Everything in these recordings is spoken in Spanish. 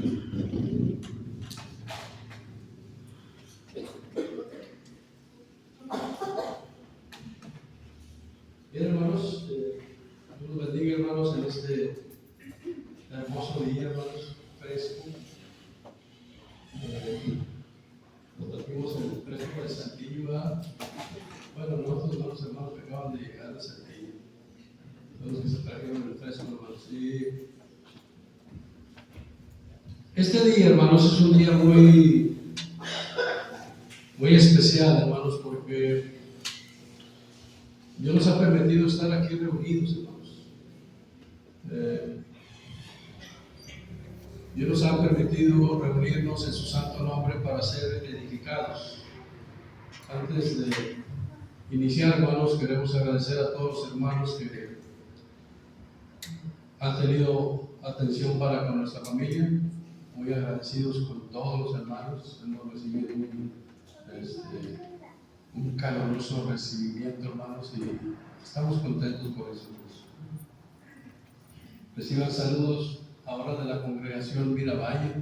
Bien, hermanos, Dios los bendiga, hermanos, en este hermoso día, hermanos, fresco. Nos trajimos el fresco de Saltillo. Bueno, nosotros no, los hermanos que acaban de llegar de Saltillo. Todos los que se trajeron el fresco, hermanos. Y este día, hermanos, es un día muy especial, hermanos, porque Dios nos ha permitido estar aquí reunidos, hermanos. Dios nos ha permitido reunirnos en su santo nombre para ser edificados. Antes de iniciar, hermanos, queremos agradecer a todos los hermanos que han tenido atención para con nuestra familia. Muy agradecidos con todos los hermanos. Hemos recibido un caluroso recibimiento, hermanos, y estamos contentos por eso. Reciban saludos ahora de la congregación Miravalle.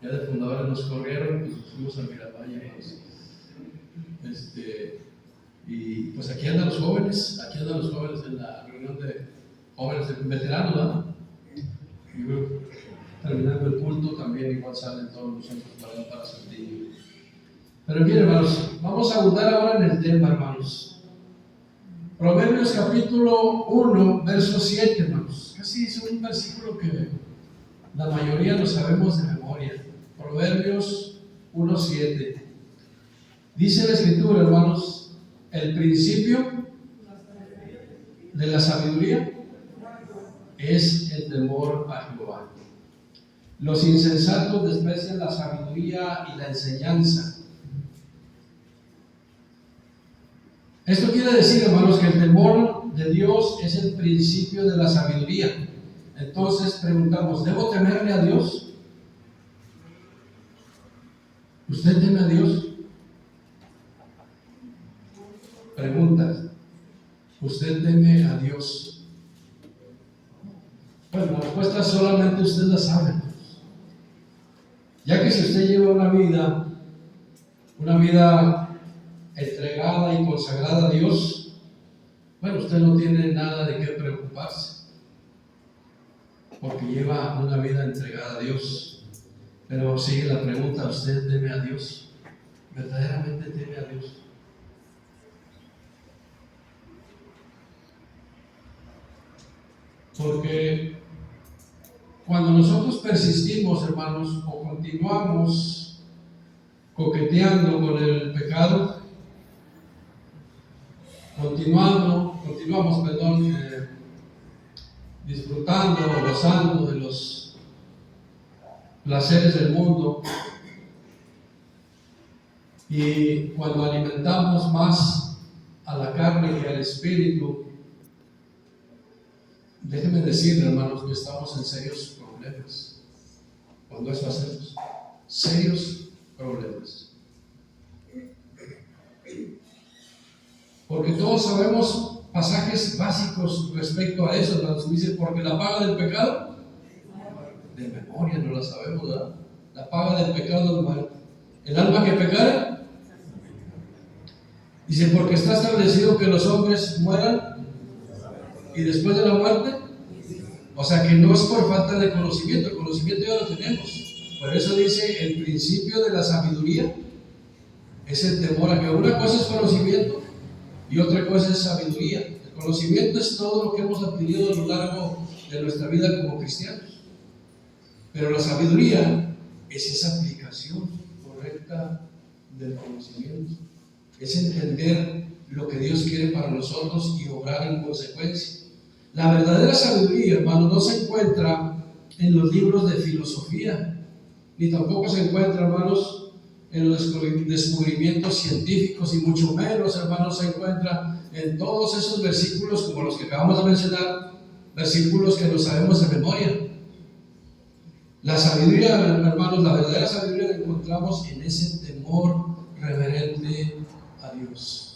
Ya de fundadores nos corrieron, pues fuimos a Miravalle, hermanos. Y pues aquí andan los jóvenes en la reunión de jóvenes veteranos, ¿verdad? Y bueno, terminando el culto también igual salen todos nosotros para Saltillo. Pero bien, hermanos, vamos a abundar ahora en el tema, hermanos. Proverbios capítulo 1, verso 7, hermanos. Casi es un versículo que la mayoría lo sabemos de memoria. Proverbios 1, 7. Dice la Escritura, hermanos, el principio de la sabiduría es el temor a Jehová. Los insensatos desprecian la sabiduría y la enseñanza. Esto quiere decir, hermanos, que el temor de Dios es el principio de la sabiduría. Entonces preguntamos, ¿debo temerle a Dios? ¿Usted teme a Dios? Preguntas, ¿usted teme a Dios? Bueno, la respuesta solamente usted la sabe. Ya que si usted lleva una vida entregada y consagrada a Dios, bueno, usted no tiene nada de qué preocuparse, porque lleva una vida entregada a Dios. Pero sigue la pregunta, ¿usted teme a Dios? ¿Verdaderamente teme a Dios? Porque cuando nosotros persistimos, hermanos, o continuamos coqueteando con el pecado, continuamos, disfrutando o gozando de los placeres del mundo, y cuando alimentamos más a la carne que al espíritu, déjenme decirle, hermanos, que estamos en serios problemas. Cuando eso hacemos, serios problemas. Porque todos sabemos pasajes básicos respecto a eso, hermanos. Dice, porque la paga del pecado, de memoria no la sabemos, ¿verdad? La paga del pecado, hermano. El alma que pecare. Dice, porque está establecido que los hombres mueran y después de la muerte. O sea que no es por falta de conocimiento, el conocimiento ya lo tenemos. Por eso dice, el principio de la sabiduría es el temor a Jehová. Una cosa es conocimiento y otra cosa es sabiduría. El conocimiento es todo lo que hemos adquirido a lo largo de nuestra vida como cristianos. Pero la sabiduría es esa aplicación correcta del conocimiento. Es entender lo que Dios quiere para nosotros y obrar en consecuencia. La verdadera sabiduría, hermano, no se encuentra en los libros de filosofía, ni tampoco se encuentra, hermanos, en los descubrimientos científicos, y mucho menos, hermanos, se encuentra en todos esos versículos como los que acabamos de mencionar, versículos que nos sabemos de memoria. La sabiduría, hermanos, la verdadera sabiduría la encontramos en ese temor reverente a Dios.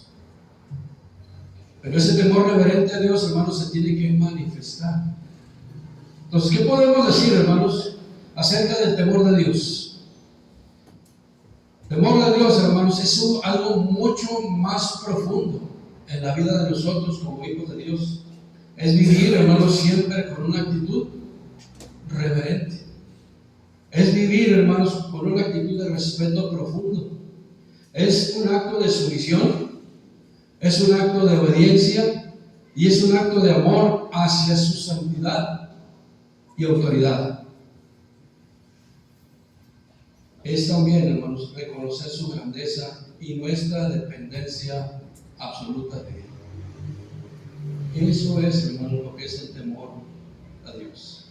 Pero ese temor reverente a Dios, hermanos, se tiene que manifestar. Entonces, ¿qué podemos decir, hermanos, acerca del temor de Dios. Temor de Dios, hermanos, es algo mucho más profundo en la vida de nosotros como hijos de Dios. Es vivir, hermanos, siempre con una actitud reverente. Es vivir, hermanos, con una actitud de respeto profundo. Es un acto de sumisión, es un acto de obediencia y es un acto de amor hacia su santidad y autoridad. Es también, hermanos, reconocer su grandeza y nuestra dependencia absoluta de Él. Eso es, hermanos, lo que es el temor a Dios.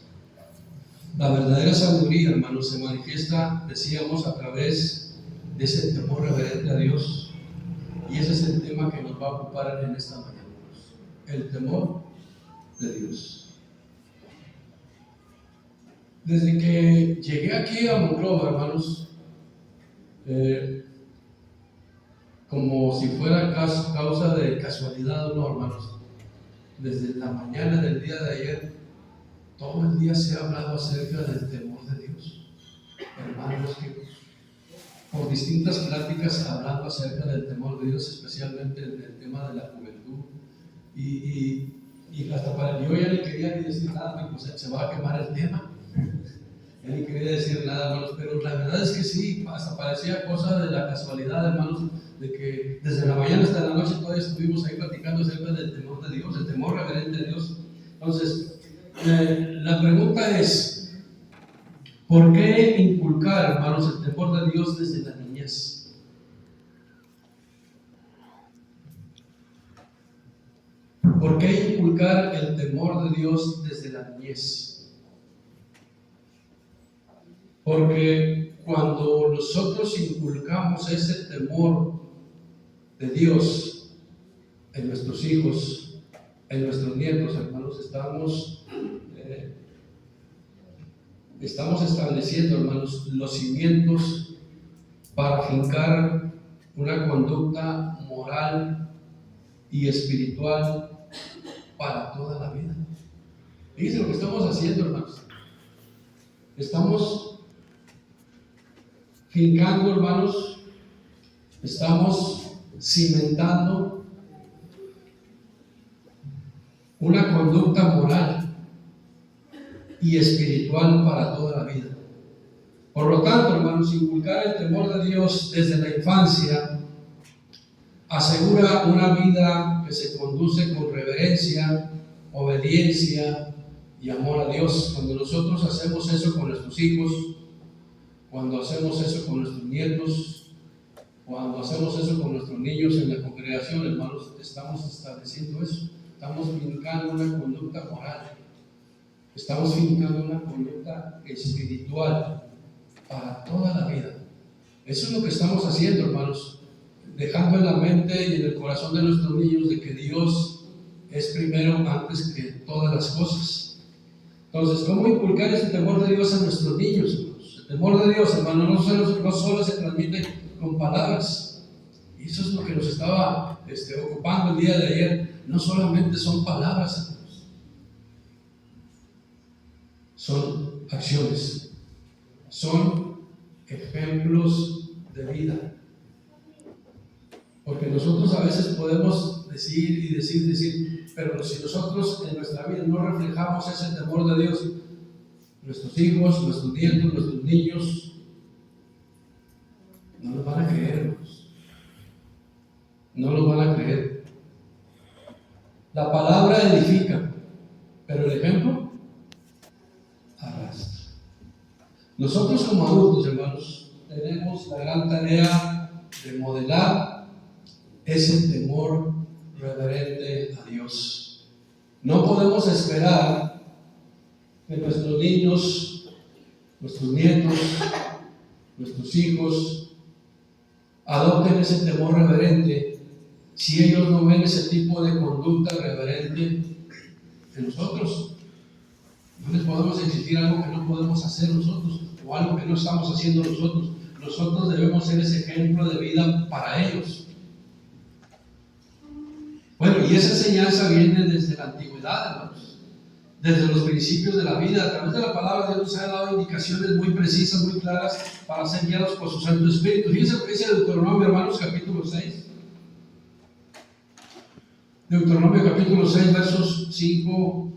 La verdadera sabiduría, hermanos, se manifiesta, decíamos, a través de ese temor reverente a Dios. Y ese es el tema que nos va a ocupar en esta mañana. El temor de Dios. Desde que llegué aquí a Monclova, hermanos, como si fuera causa de casualidad o no, hermanos, desde la mañana del día de ayer, todo el día se ha hablado acerca del temor de Dios. Hermanos, que por distintas pláticas hablando acerca del temor de Dios, especialmente el tema de la juventud. Y hasta para yo ya ni quería ni decir nada, pues se va a quemar el tema. Ya ni quería decir nada, hermanos, pero la verdad es que sí, hasta parecía cosa de la casualidad, hermanos, de que desde la mañana hasta la noche todavía estuvimos ahí platicando acerca del temor de Dios, el temor reverente de Dios. Entonces, la pregunta es, ¿por qué inculcar, hermanos, el temor de Dios desde la niñez? ¿Por qué inculcar el temor de Dios desde la niñez? Porque cuando nosotros inculcamos ese temor de Dios en nuestros hijos, en nuestros nietos, hermanos, estamos estableciendo, hermanos, los cimientos para fincar una conducta moral y espiritual para toda la vida. Fíjense lo que estamos haciendo, hermanos. Estamos fincando, hermanos, estamos cimentando una conducta moral y espiritual para toda la vida. Por lo tanto, hermanos, inculcar el temor de Dios desde la infancia asegura una vida que se conduce con reverencia, obediencia y amor a Dios. Cuando nosotros hacemos eso con nuestros hijos, cuando hacemos eso con nuestros nietos, cuando hacemos eso con nuestros niños en la congregación, hermanos, estamos estableciendo eso. Estamos fincando una conducta moral. Estamos fincando una conducta espiritual para toda la vida. Eso es lo que estamos haciendo, hermanos, dejando en la mente y en el corazón de nuestros niños de que Dios es primero antes que todas las cosas. Entonces, ¿cómo inculcar ese temor de Dios a nuestros niños, hermanos? El temor de Dios, hermanos, no solo se transmite con palabras. Y eso es lo que nos estaba ocupando el día de ayer. No solamente son palabras, hermanos. Son acciones, son ejemplos de vida. Porque nosotros a veces podemos decir, pero si nosotros en nuestra vida no reflejamos ese temor de Dios, nuestros hijos, nuestros nietos, nuestros niños, no nos van a creer, hermanos. No nos van a creer. La palabra edifica, pero el ejemplo arrastra. Nosotros como adultos, hermanos, tenemos la gran tarea de modelar ese temor reverente a Dios. No podemos esperar que nuestros niños, nuestros nietos, nuestros hijos adopten ese temor reverente si ellos no ven ese tipo de conducta reverente en nosotros. No les podemos exigir algo que no podemos hacer nosotros o algo que no estamos haciendo nosotros. Nosotros debemos ser ese ejemplo de vida para ellos. Bueno, y esa enseñanza viene desde la antigüedad, hermanos. desde los principios de la vida. A través de la palabra Dios nos ha dado indicaciones muy precisas, muy claras, para ser guiados por su Santo Espíritu. Fíjense lo que dice Deuteronomio, hermanos, capítulo 6. Deuteronomio capítulo 6, versos 5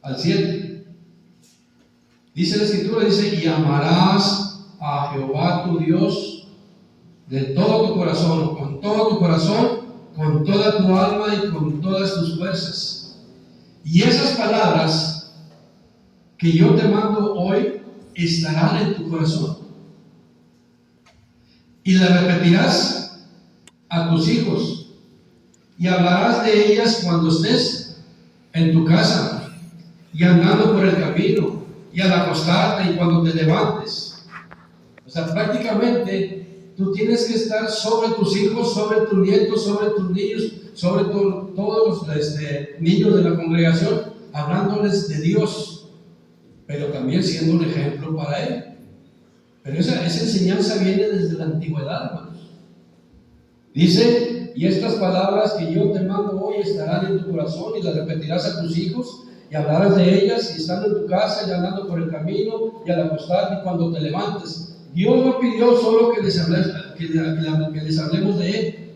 al 7. Dice la Escritura, dice: y amarás a Jehová tu Dios de todo tu corazón, con todo tu corazón, con toda tu alma y con todas tus fuerzas. Y esas palabras que yo te mando hoy estarán en tu corazón. Y las repetirás a tus hijos. Y hablarás de ellas cuando estés en tu casa, y andando por el camino, y al acostarte, y cuando te levantes. O sea, prácticamente tú tienes que estar sobre tus hijos, sobre tus nietos, sobre tus niños, sobre todos los niños de la congregación, hablándoles de Dios, pero también siendo un ejemplo para Él. Pero esa enseñanza viene desde la antigüedad, hermanos. Dice: y estas palabras que yo te mando hoy estarán en tu corazón, y las repetirás a tus hijos, y hablarás de ellas, y estando en tu casa, y andando por el camino, y al acostarte, y cuando te levantes. Dios no pidió solo que les hablemos de Él,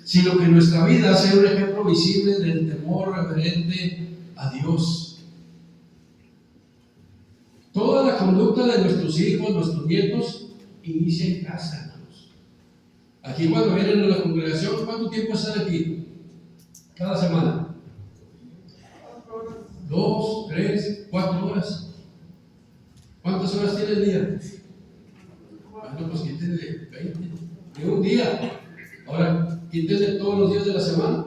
sino que nuestra vida sea un ejemplo visible del temor reverente a Dios. Toda la conducta de nuestros hijos, nuestros nietos, inicia en casa, hermanos. Aquí cuando vienen a la congregación, ¿cuánto tiempo están aquí? Cada semana. 2, 3, 4 horas. ¿Cuántas horas tiene el día? Bueno, pues quítenle 20 de un día. Ahora, quítenle todos los días de la semana.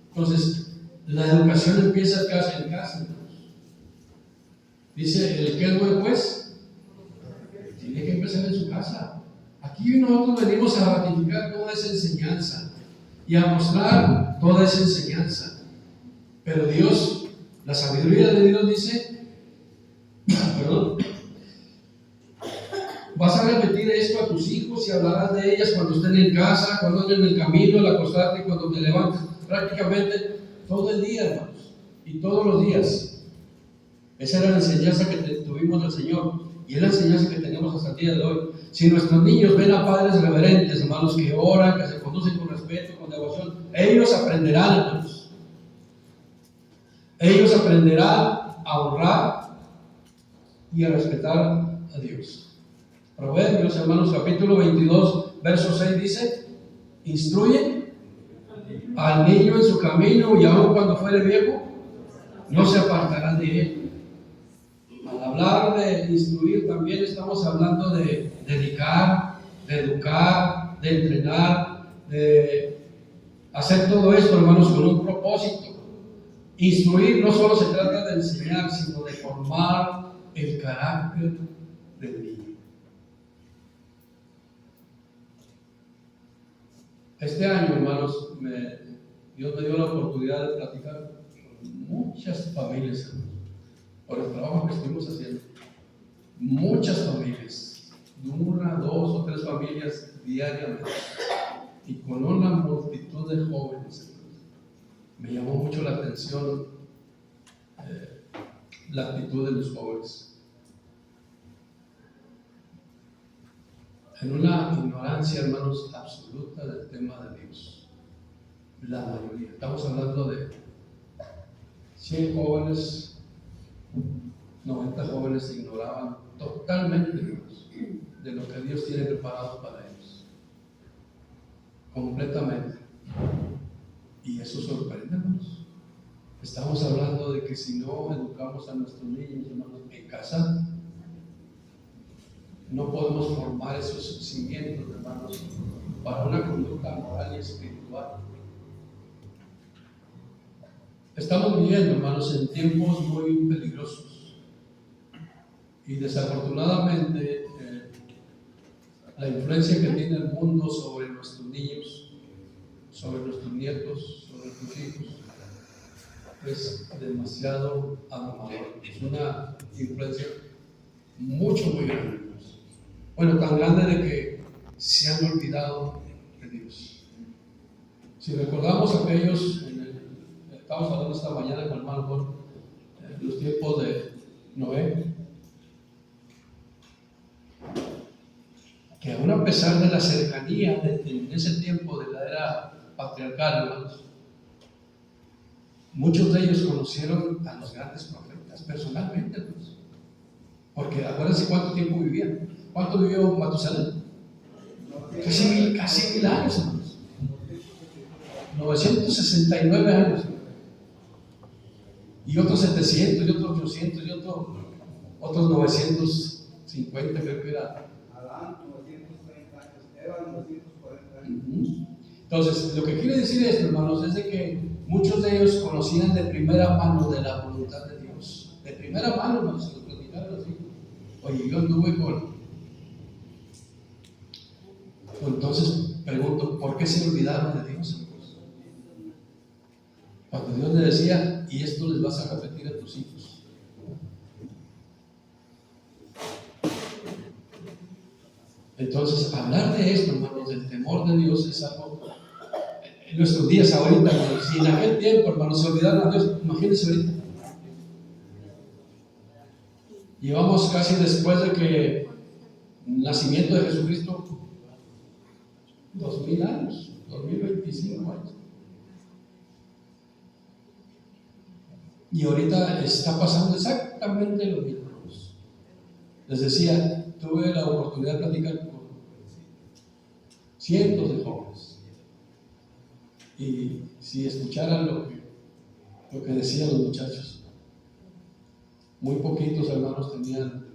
Entonces, la educación empieza en casa. Dice: el que es buen juez tiene que empezar en su casa. Aquí nosotros venimos a ratificar toda esa enseñanza y a mostrar toda esa enseñanza. Pero Dios, la sabiduría de Dios dice, perdón, vas a repetir esto a tus hijos y hablarás de ellas cuando estén en casa, cuando anden en el camino, al acostarte, cuando te levantes, prácticamente todo el día, hermanos, y todos los días. Esa era la enseñanza que tuvimos del Señor, y es la enseñanza que tenemos hasta el día de hoy. Si nuestros niños ven a padres reverentes, hermanos, que oran, que se conducen con respeto, con devoción, ellos aprenderán, hermanos. Ellos aprenderán a honrar y a respetar a Dios. Proverbios, hermanos, capítulo 22, verso 6 dice: instruye al niño en su camino, y aun cuando fuere viejo, no se apartará de él. Al hablar de instruir, también estamos hablando de dedicar, de educar, de entrenar, de hacer todo esto, hermanos, con un propósito. Instruir no solo se trata de enseñar, sino de formar el carácter del niño. Este año, hermanos, Dios me dio la oportunidad de platicar con muchas familias, hermanos, por el trabajo que estuvimos haciendo. Muchas familias, 1, 2 o 3 familias diariamente, y con una multitud de jóvenes. Me llamó mucho la atención la actitud de los jóvenes. En una ignorancia, hermanos, absoluta del tema de Dios. La mayoría. Estamos hablando de 100 jóvenes, 90 jóvenes ignoraban totalmente, hermanos, de lo que Dios tiene preparado para ellos. Completamente. Y eso sorprende, hermanos. Estamos hablando de que si no educamos a nuestros niños, hermanos, en casa, no podemos formar esos cimientos, hermanos, para una conducta moral y espiritual. Estamos viviendo, hermanos, en tiempos muy peligrosos, y desafortunadamente la influencia que tiene el mundo sobre nuestros niños, sobre nuestros nietos, sobre nuestros hijos, es demasiado abrumadora. Es una influencia muy grande. Bueno, tan grande de que se han olvidado de Dios. Si recordamos aquellos, estábamos hablando esta mañana con el hermano Juan, en los tiempos de Noé, que aún a pesar de la cercanía en ese tiempo de la era patriarcal, hermanos, muchos de ellos conocieron a los grandes profetas personalmente, hermanos. Porque acuérdense cuánto tiempo vivían. ¿Cuánto vivió Matusalén? Casi 1000 años, hermanos. 969 años. Y otros 700, y otros 800, y otros 950, creo que era. Adán, 930 años. Eva, 940 años. Entonces, lo que quiere decir esto, hermanos, es de que muchos de ellos conocían de primera mano de la voluntad de Dios. De primera mano, hermanos, se lo platicaron así. Oye, yo anduve con. Entonces, pregunto, ¿por qué se olvidaron de Dios, hermanos? Cuando Dios le decía, y esto les vas a repetir a tus hijos. Entonces, hablar de esto, hermanos, del temor de Dios es algo, en nuestros días ahorita, hermanos, si en aquel tiempo, hermanos, se olvidaron de Dios, imagínense ahorita. Llevamos casi después de que el nacimiento de Jesucristo, 2000 años, 2025 años. Y ahorita está pasando exactamente lo mismo. Les decía, tuve la oportunidad de platicar con cientos de jóvenes. Y si escucharan lo que decían los muchachos, muy poquitos hermanos tenían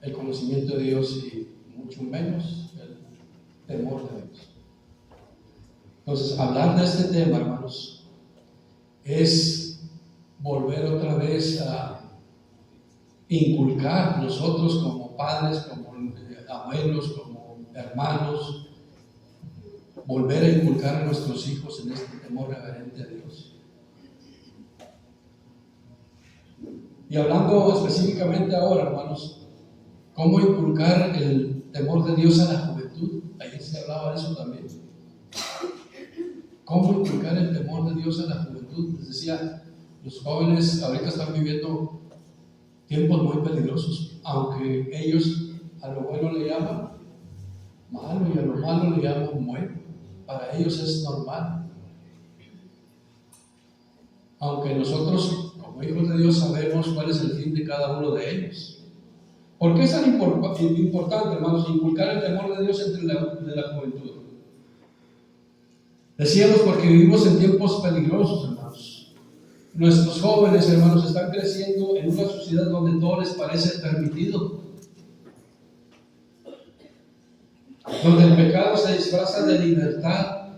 el conocimiento de Dios y mucho menos el temor de Dios. Entonces, hablar de este tema, hermanos, es volver otra vez a inculcar nosotros como padres, como abuelos, como hermanos, volver a inculcar a nuestros hijos en este temor reverente a Dios. Y hablando específicamente ahora, hermanos, cómo inculcar el temor de Dios a la juventud. Ayer se hablaba de eso también. ¿Cómo inculcar el temor de Dios a la juventud? Les decía, los jóvenes ahorita están viviendo tiempos muy peligrosos, aunque ellos a lo bueno le llaman malo y a lo malo le llaman bueno. Para ellos es normal. Aunque nosotros, como hijos de Dios, sabemos cuál es el fin de cada uno de ellos. ¿Por qué es tan importante, hermanos, inculcar el temor de Dios entre la juventud? Decíamos porque vivimos en tiempos peligrosos, hermanos. Nuestros jóvenes, hermanos, están creciendo en una sociedad donde todo les parece permitido, donde el pecado se disfraza de libertad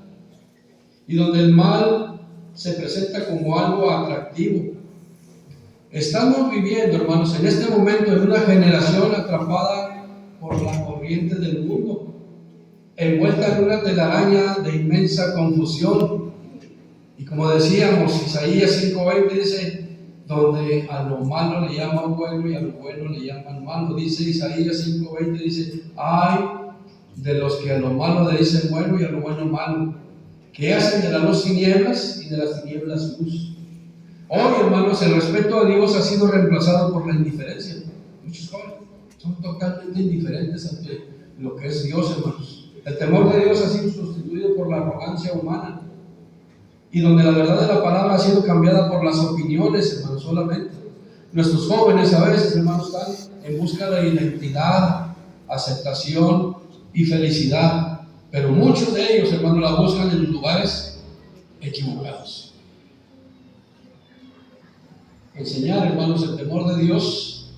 y donde el mal se presenta como algo atractivo. Estamos viviendo, hermanos, en este momento en una generación atrapada por la corriente del mundo, envuelta en una telaraña de inmensa confusión. Y como decíamos, Isaías 5:20 dice, donde a lo malo le llaman bueno y a lo bueno le llaman malo. Dice Isaías 5:20, dice, ay de los que a lo malo le dicen bueno y a lo bueno malo, que hacen de la luz tinieblas y de las tinieblas luz. Hoy, hermanos, el respeto a Dios ha sido reemplazado por la indiferencia. Muchos jóvenes son totalmente indiferentes ante lo que es Dios, hermanos. El temor de Dios ha sido sustituido por la arrogancia humana, y donde la verdad de la palabra ha sido cambiada por las opiniones, hermanos, solamente. Nuestros jóvenes a veces, hermanos, están en busca de identidad, aceptación y felicidad, pero muchos de ellos, hermanos, la buscan en lugares equivocados. Enseñar, hermanos, el temor de Dios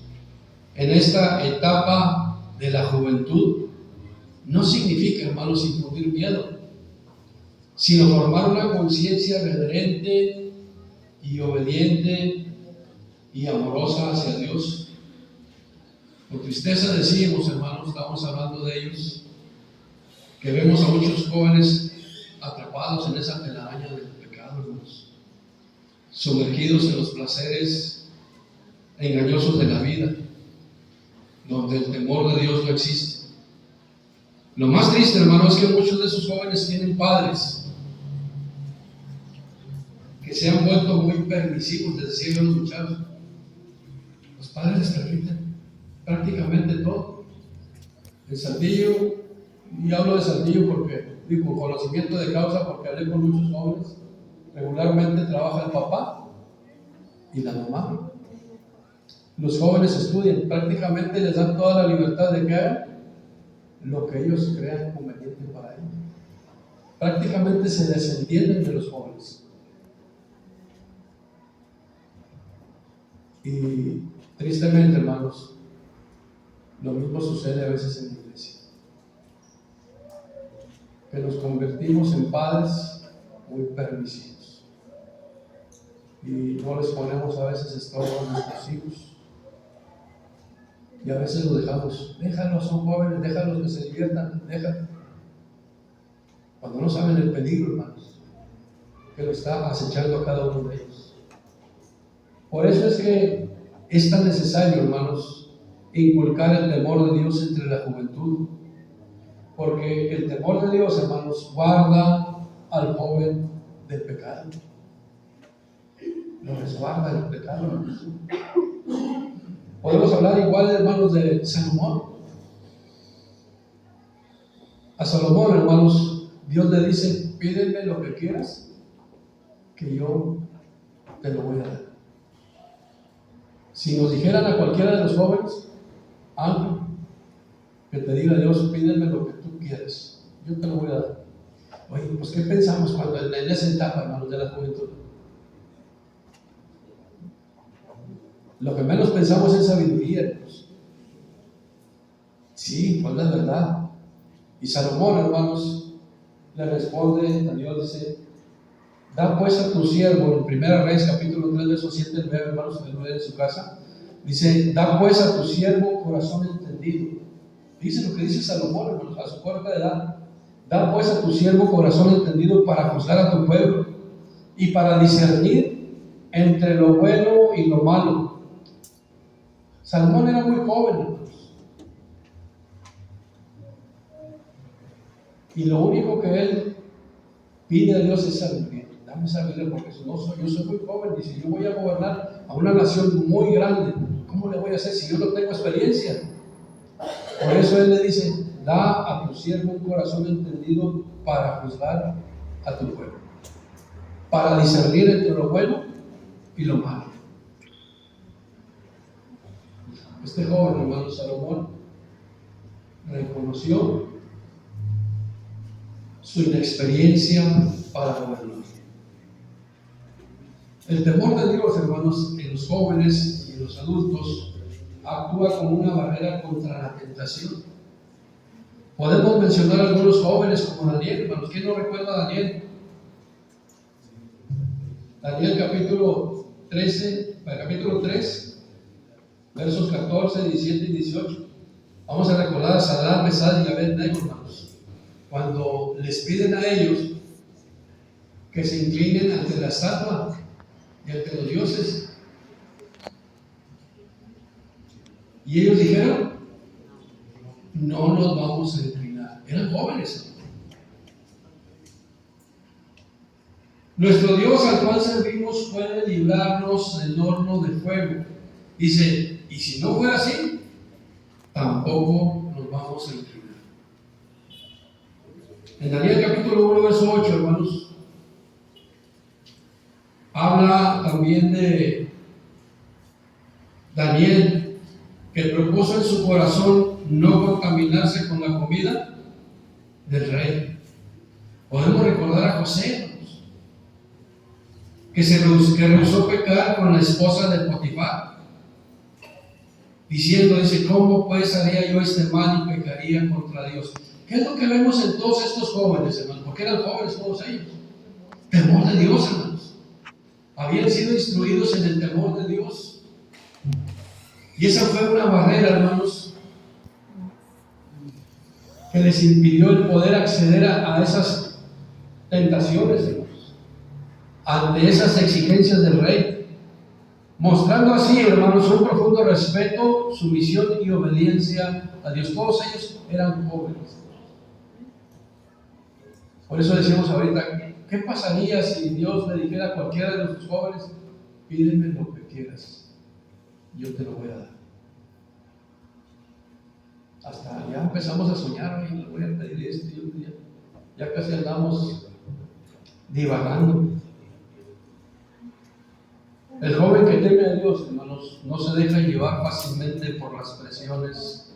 en esta etapa de la juventud no significa, hermanos, infundir miedo, sino formar una conciencia reverente y obediente y amorosa hacia Dios. Con tristeza decimos, hermanos, estamos hablando de ellos, que vemos a muchos jóvenes atrapados en esa telaraña del pecado, hermanos, sumergidos en los placeres engañosos de la vida, donde el temor de Dios no existe. Lo más triste, hermano, es que muchos de esos jóvenes tienen padres que se han vuelto muy permisivos, les decía a los muchachos, padres les permiten prácticamente todo. El Saltillo, y hablo de Saltillo porque, digo, conocimiento de causa, porque hablé con muchos jóvenes, regularmente trabaja el papá y la mamá. Los jóvenes estudian, prácticamente les dan toda la libertad de que hagan lo que ellos crean conveniente para ellos. Prácticamente se desentienden de los jóvenes. Y tristemente, hermanos, lo mismo sucede a veces en la iglesia, que nos convertimos en padres muy permisivos y no les ponemos a veces estorbo a nuestros hijos. Y a veces lo dejamos, déjalos, son jóvenes, déjalos que se diviertan, déjalos. Cuando no saben el peligro, hermanos, que lo está acechando a cada uno de ellos. Por eso es que es tan necesario, hermanos, inculcar el temor de Dios entre la juventud. Porque el temor de Dios, hermanos, guarda al joven del pecado. Lo resguarda del pecado, hermanos. Podemos hablar igual, hermanos, de Salomón. A Salomón, hermanos, Dios le dice: pídeme lo que quieras, que yo te lo voy a dar. Si nos dijeran a cualquiera de los jóvenes, Ángel, que te diga Dios, pídeme lo que tú quieras, yo te lo voy a dar. Oye, pues ¿qué pensamos cuando en esa etapa, hermanos, de la juventud? Lo que menos pensamos es sabiduría, hermanos. Sí, pues la verdad. Y Salomón, hermanos, le responde a Dios, dice: da pues a tu siervo, en Primera Reyes capítulo 3, verso 7 al 9, hermanos, que lo leen en su casa, dice: da pues a tu siervo corazón entendido. Dice lo que dice Salomón, hermanos, a su corta edad: da pues a tu siervo corazón entendido para juzgar a tu pueblo y para discernir entre lo bueno y lo malo. Salomón era muy joven, hermanos, y lo único que él pide a Dios es sabiduría. Dame sabiduría, porque yo soy muy joven. Dice: yo voy a gobernar a una nación muy grande. ¿Cómo le voy a hacer si yo no tengo experiencia? Por eso él le dice: da a tu siervo un corazón entendido para juzgar a tu pueblo, para discernir entre lo bueno y lo malo. Este joven, hermano Salomón, reconoció su inexperiencia para gobernar. El temor de Dios, hermanos, en los jóvenes y en los adultos actúa como una barrera contra la tentación. Podemos mencionar a algunos jóvenes como Daniel, hermanos. ¿Quién no recuerda a Daniel? Daniel capítulo 3, versos 14, 17 y 18. Vamos a recordar a Sadrach, Mesach y Abednego, hermanos, cuando les piden a ellos que se inclinen ante la estatua y ante los dioses. Y ellos dijeron: no nos vamos a inclinar. Eran jóvenes. Nuestro Dios al cual servimos puede librarnos del horno de fuego. Dice: y si no fuera así, tampoco nos vamos a inclinar. En Daniel capítulo 1, verso 8, hermanos, habla también de Daniel, que propuso en su corazón no contaminarse con la comida del rey. Podemos recordar a José, que rehusó pecar con la esposa de Potifar, diciendo, dice: ¿cómo pues haría yo este mal y pecaría contra Dios? ¿Qué es lo que vemos en todos estos jóvenes, hermanos? Porque eran jóvenes todos ellos. Temor de Dios, hermanos. Habían sido instruidos en el temor de Dios. Y esa fue una barrera, hermanos, que les impidió el poder acceder a esas tentaciones, hermanos, ante esas exigencias del rey, mostrando así, hermanos, un profundo respeto, sumisión y obediencia a Dios. Todos ellos eran jóvenes. Por eso decíamos ahorita: ¿qué pasaría si Dios le dijera a cualquiera de nuestros jóvenes: pídeme lo que quieras, yo te lo voy a dar. Hasta ya empezamos a soñar, oye, le voy a pedir esto y otro día. Ya casi andamos divagando. El joven que teme a Dios, hermanos, no se deja llevar fácilmente por las presiones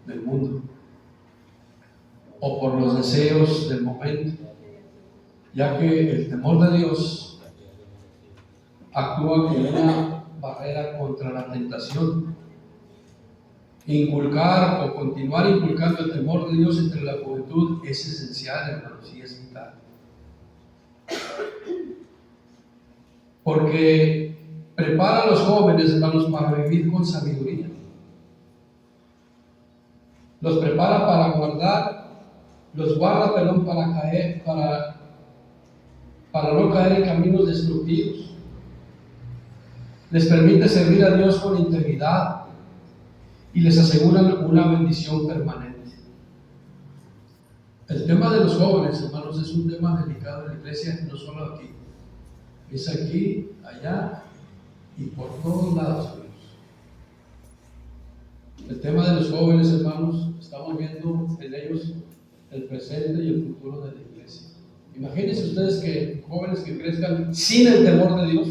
del mundo o por los deseos del momento, ya que el temor de Dios actúa como una barrera contra la tentación. Inculcar o continuar inculcando el temor de Dios entre la juventud es esencial, hermanos, y es vital. Porque prepara a los jóvenes, hermanos, para vivir con sabiduría. Los prepara para los guarda, para caer, para no caer en caminos destructivos. Les permite servir a Dios con integridad y les aseguran una bendición permanente. El tema de los jóvenes, hermanos, es un tema delicado en la iglesia, no solo aquí. Es aquí, allá y por todos lados. El tema de los jóvenes, hermanos, estamos viendo en ellos el presente y el futuro de la iglesia. Imagínense ustedes que jóvenes que crezcan sin el temor de Dios.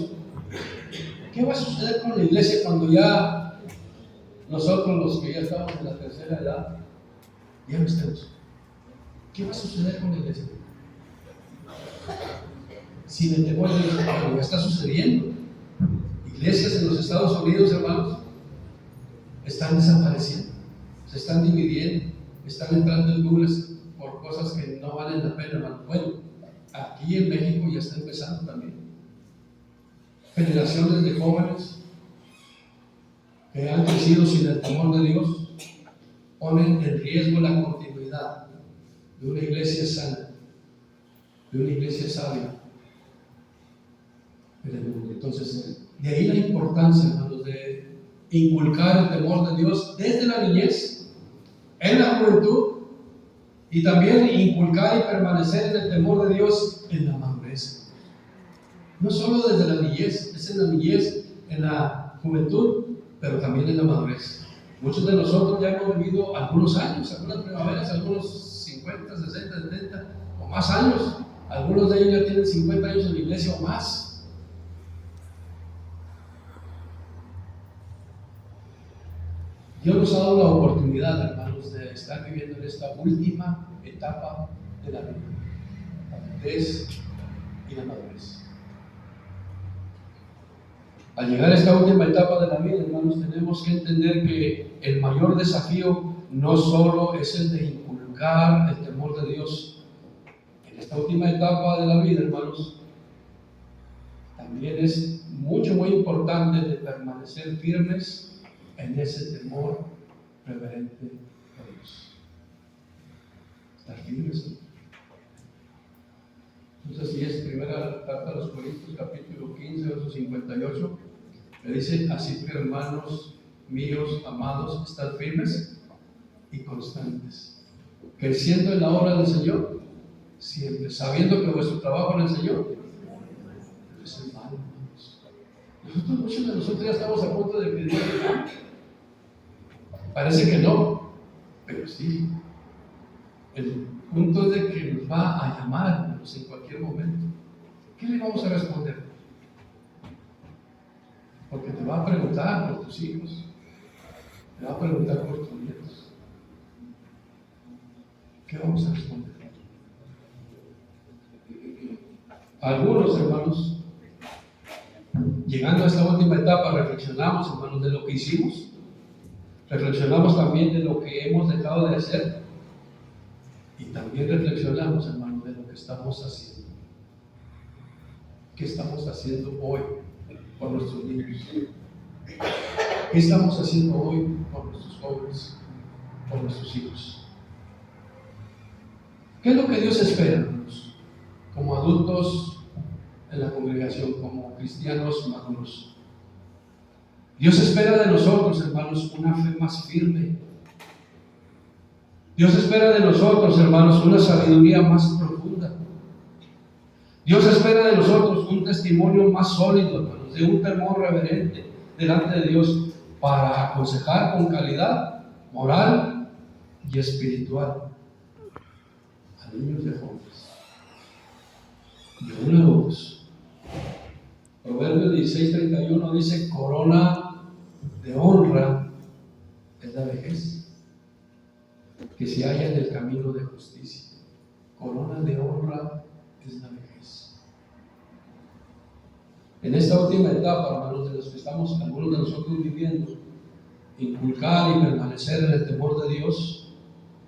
¿Qué va a suceder con la iglesia cuando ya nosotros, los que ya estamos en la tercera edad, ya no estemos? ¿Qué va a suceder con la iglesia? Sin el temor de Dios, ya está sucediendo. Iglesias en los Estados Unidos, hermanos, están desapareciendo, se están dividiendo, están entrando en dudas por cosas que no valen la pena, hermanos. Bueno, aquí en México ya está empezando también. Generaciones de jóvenes que han crecido sin el temor de Dios ponen en riesgo la continuidad de una iglesia sana, de una iglesia sabia en el mundo. Entonces, de ahí la importancia, hermanos, de inculcar el temor de Dios desde la niñez, en la juventud, y también inculcar y permanecer en el temor de Dios en la madurez. No solo desde la niñez, es en la niñez, en la juventud, pero también en la madurez. Muchos de nosotros ya hemos vivido algunos años, algunas primaveras, algunos 50, 60, 70 o más años. Algunos de ellos ya tienen 50 años en la iglesia o más. Dios nos ha dado la oportunidad, hermanos, de estar viviendo en esta última etapa de la vida, la adultez y la madurez. Al llegar a esta última etapa de la vida, hermanos, tenemos que entender que el mayor desafío no solo es el de inculcar el temor de Dios en esta última etapa de la vida, hermanos, también es muy importante de permanecer firmes en ese temor reverente a Dios. Estar firmes. Entonces, si es primera carta a los Corintios, capítulo 15, verso 58, le dice: así que, hermanos míos amados, estad firmes y constantes, creciendo en la obra del Señor, siempre, sabiendo que vuestro trabajo en el Señor no es en vano, hermanos. Muchos de nosotros ya estamos a punto de pedir algo. Parece que no, pero sí. El punto es de que nos va a llamar, hermanos, en cualquier momento. ¿Qué le vamos a responder? Porque te va a preguntar por tus hijos, te va a preguntar por tus nietos. ¿Qué vamos a responder? Algunos, hermanos, llegando a esta última etapa, reflexionamos, hermanos, de lo que hicimos, reflexionamos también de lo que hemos dejado de hacer, y también reflexionamos, hermanos, de lo que estamos haciendo. ¿Qué estamos haciendo hoy por nuestros niños? ¿Qué estamos haciendo hoy por nuestros jóvenes, por nuestros hijos? ¿Qué es lo que Dios espera, hermanos, como adultos en la congregación, como cristianos maduros? Dios espera de nosotros, hermanos, una fe más firme. Dios espera de nosotros, hermanos, una sabiduría más profunda. Dios espera de nosotros un testimonio más sólido, hermanos, de un temor reverente delante de Dios. para aconsejar con calidad moral y espiritual a niños y jóvenes. Y una luz. Proverbios 16:31 dice: corona de honra es la vejez, que se halla en el camino de justicia. Corona de honra es la vejez. En esta última etapa, hermanos, de los que estamos, algunos de nosotros viviendo, inculcar y permanecer en el temor de Dios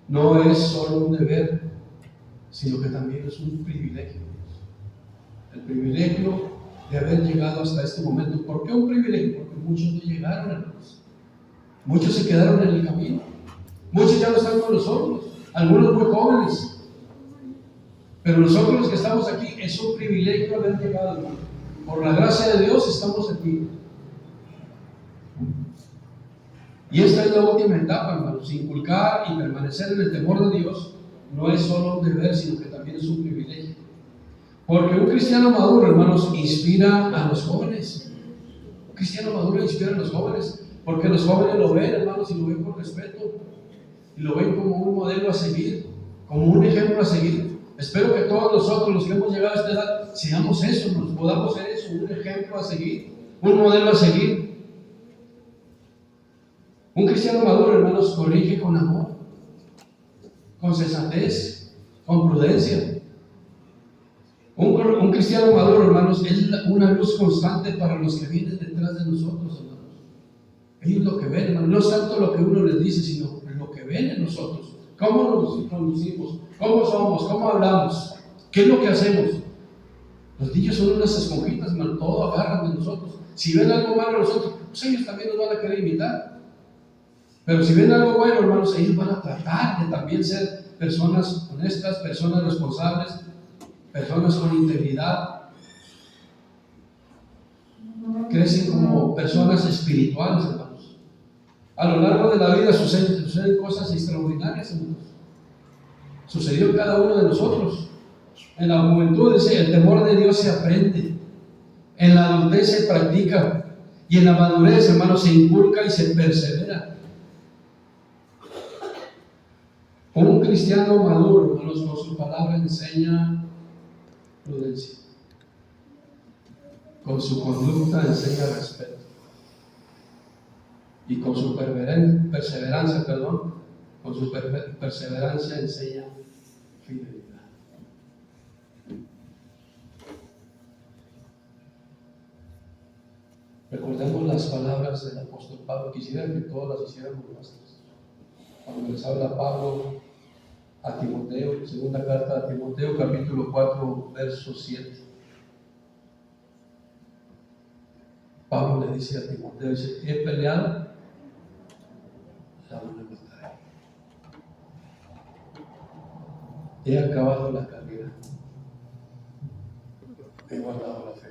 no es solo un deber, sino que también es un privilegio. El privilegio de haber llegado hasta este momento. ¿Por qué un privilegio? Porque muchos no llegaron, hermanos. Muchos se quedaron en el camino. Muchos ya no están con nosotros, algunos muy jóvenes. Pero nosotros los que estamos aquí, es un privilegio haber llegado, hermano. Por la gracia de Dios estamos aquí. Y esta es la última etapa, hermanos. Inculcar y permanecer en el temor de Dios no es solo un deber, sino que también es un privilegio. Porque un cristiano maduro, hermanos, inspira a los jóvenes. Un cristiano maduro inspira a los jóvenes, porque los jóvenes lo ven, hermanos, y lo ven con respeto, y lo ven como un modelo a seguir, como un ejemplo a seguir. Espero que todos nosotros, los que hemos llegado a esta edad, seamos eso, nos podamos ser eso, un ejemplo a seguir, un modelo a seguir. Un cristiano maduro, hermanos, corrige con amor, con sensatez, con prudencia. Un cristiano maduro, hermanos, es una luz constante para los que vienen detrás de nosotros, hermanos. Ellos lo que ven, hermanos, no es tanto lo que uno les dice, sino lo que ven en nosotros. ¿Cómo nos conducimos? ¿Cómo somos? ¿Cómo hablamos? ¿Qué es lo que hacemos? Los niños son unas esponjitas, hermano, todo agarran de nosotros. Si ven algo malo en nosotros, pues ellos también nos van a querer imitar. Pero si ven algo bueno, hermanos, ellos van a tratar de también ser personas honestas, personas responsables, personas con integridad. Crecen como personas espirituales, hermanos. A lo largo de la vida suceden cosas extraordinarias, hermanos. Sucedió en cada uno de nosotros. En la juventud, dice, el temor de Dios se aprende. En la adultez se practica. Y en la madurez, hermanos, se inculca y se persevera. Un cristiano maduro, hermanos, con su palabra enseña prudencia. Con su conducta enseña respeto. Y con su perseverancia, con su perseverancia enseña fidelidad. Recordemos las palabras del apóstol Pablo. Quisiera que todas las hiciéramos nuestras. Cuando les habla Pablo a Timoteo, segunda carta a Timoteo, capítulo 4, verso 7. Pablo le dice a Timoteo, dice: he peleado la buena batalla, he acabado la carrera, he guardado la fe.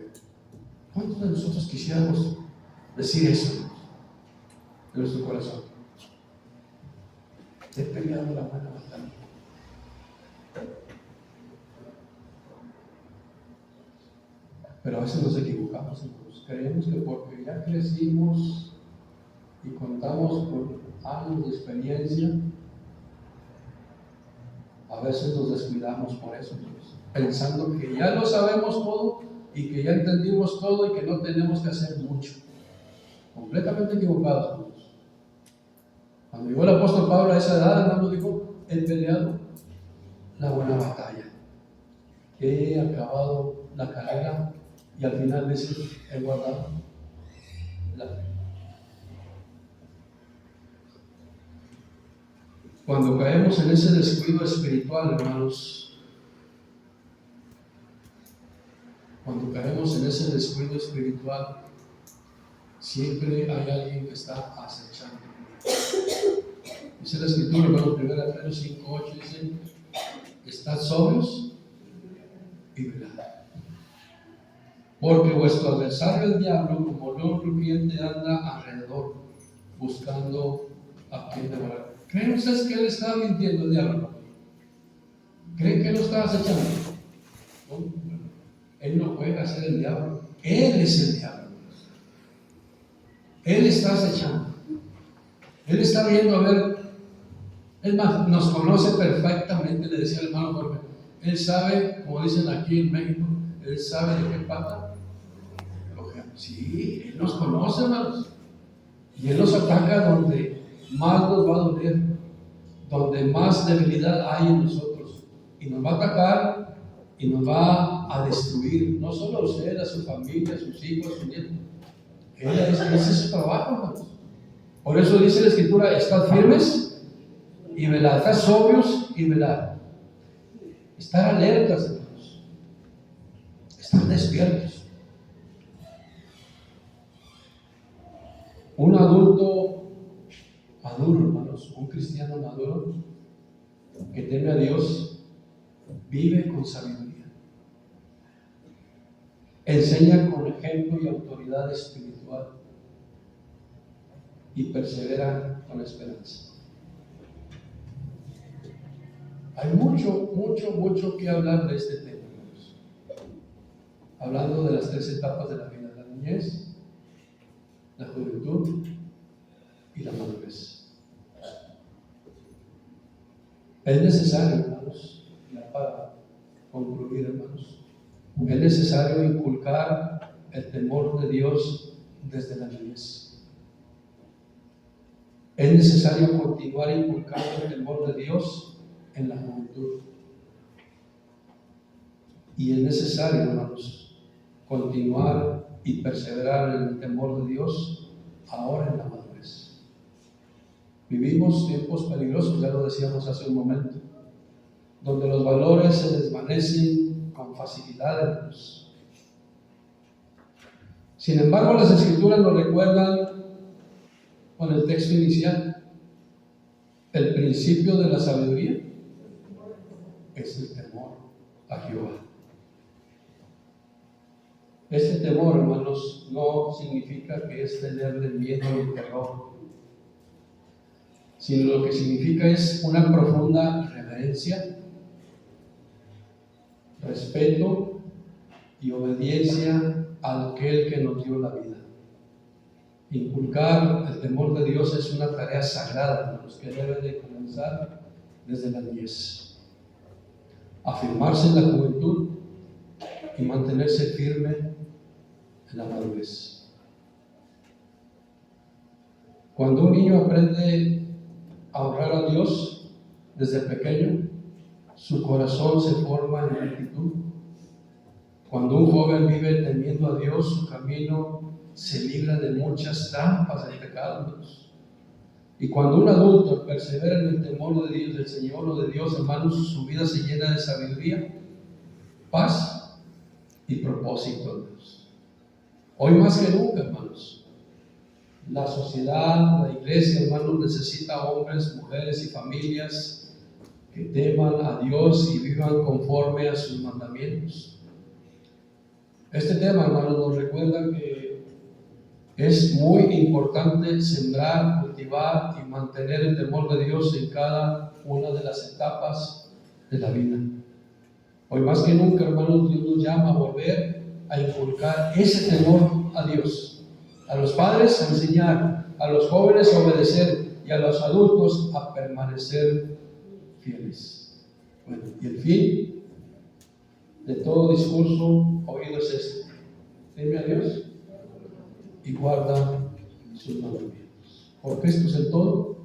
¿Cuántos de nosotros quisiéramos decir eso en nuestro corazón? He peleado la buena batalla. Pero a veces nos equivocamos, hermanos. Creemos que porque ya crecimos y contamos con años de experiencia, a veces nos descuidamos por eso, hermanos, pensando que ya lo sabemos todo y que ya entendimos todo y que no tenemos que hacer mucho. Completamente equivocados, hermanos. Cuando llegó el apóstol Pablo a esa edad, hermano, dijo: he peleado la buena batalla, he acabado la carrera. Y al final dice: he guardado la fe. Cuando caemos en ese descuido espiritual, hermanos, cuando caemos en ese descuido espiritual, siempre hay alguien que está acechando. Dice la Escritura, hermanos, 1 Pedro 5:8, dice: estad sobrios y velad. Porque vuestro adversario el diablo, como león rugiente, anda alrededor, buscando a quien devorar. ¿Creen ustedes que él estaba mintiendo, el diablo? ¿Creen que él lo estaba acechando? No, él no juega a ser el diablo. Él es el diablo. Él está acechando. Él está viendo, a ver, es más, nos conoce perfectamente, le decía el hermano Jorge. Él sabe, como dicen aquí en México, Él sabe de qué pata. Sí, Él nos conoce, hermanos. Y Él nos ataca donde más nos va a doler, donde más debilidad hay en nosotros. Y nos va a atacar y nos va a destruir, no solo a usted, a su familia, a sus hijos, a sus nietos. Ese es su trabajo, hermanos. Por eso dice la Escritura: estad firmes y velad, estad sobrios y velad. Estar alertas, hermanos. Estar despiertos. Un adulto maduro, hermanos, un cristiano maduro que teme a Dios, vive con sabiduría. Enseña con ejemplo y autoridad espiritual y persevera con esperanza. Hay mucho que hablar de este tema, hermanos. Hablando de las 3 etapas de la vida: la niñez, la juventud y la madurez. Es necesario, hermanos, ya para concluir, hermanos, es necesario inculcar el temor de Dios desde la niñez. Es necesario continuar inculcando el temor de Dios en la juventud. Y es necesario, hermanos, continuar y perseverar en el temor de Dios ahora en la madurez. Vivimos tiempos peligrosos, ya lo decíamos hace un momento, donde los valores se desvanecen con facilidad, hermanos. Sin embargo, las Escrituras nos recuerdan con el texto inicial: el principio de la sabiduría es el temor a Jehová. Este temor, hermanos, no significa que es tenerle miedo y terror, sino lo que significa es una profunda reverencia, respeto y obediencia a aquel que nos dio la vida. Inculcar el temor de Dios es una tarea sagrada, hermanos, que debe de comenzar desde la niñez. Afirmarse en la juventud y mantenerse firme en la madurez. Cuando un niño aprende a honrar a Dios desde pequeño, su corazón se forma en rectitud. Cuando un joven vive temiendo a Dios, su camino se libra de muchas trampas del pecado. Y cuando un adulto persevera en el temor de Dios, del Señor o de Dios, hermanos, su vida se llena de sabiduría, paz y propósito. Hoy más que nunca, hermanos, la sociedad, la iglesia, hermanos, necesita hombres, mujeres y familias que teman a Dios y vivan conforme a sus mandamientos. Este tema, hermanos, nos recuerda que es muy importante sembrar, cultivar y mantener el temor de Dios en cada una de las etapas de la vida. Hoy más que nunca, hermanos, Dios nos llama a volver a inculcar ese temor a Dios. A los padres a enseñar, a los jóvenes a obedecer y a los adultos a permanecer fieles. Bueno, y el fin de todo discurso oído es este: teme a Dios y guarda sus mandamientos. Porque esto es el todo.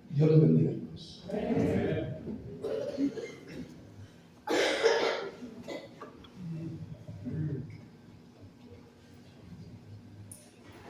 Dios les bendiga, hermanos.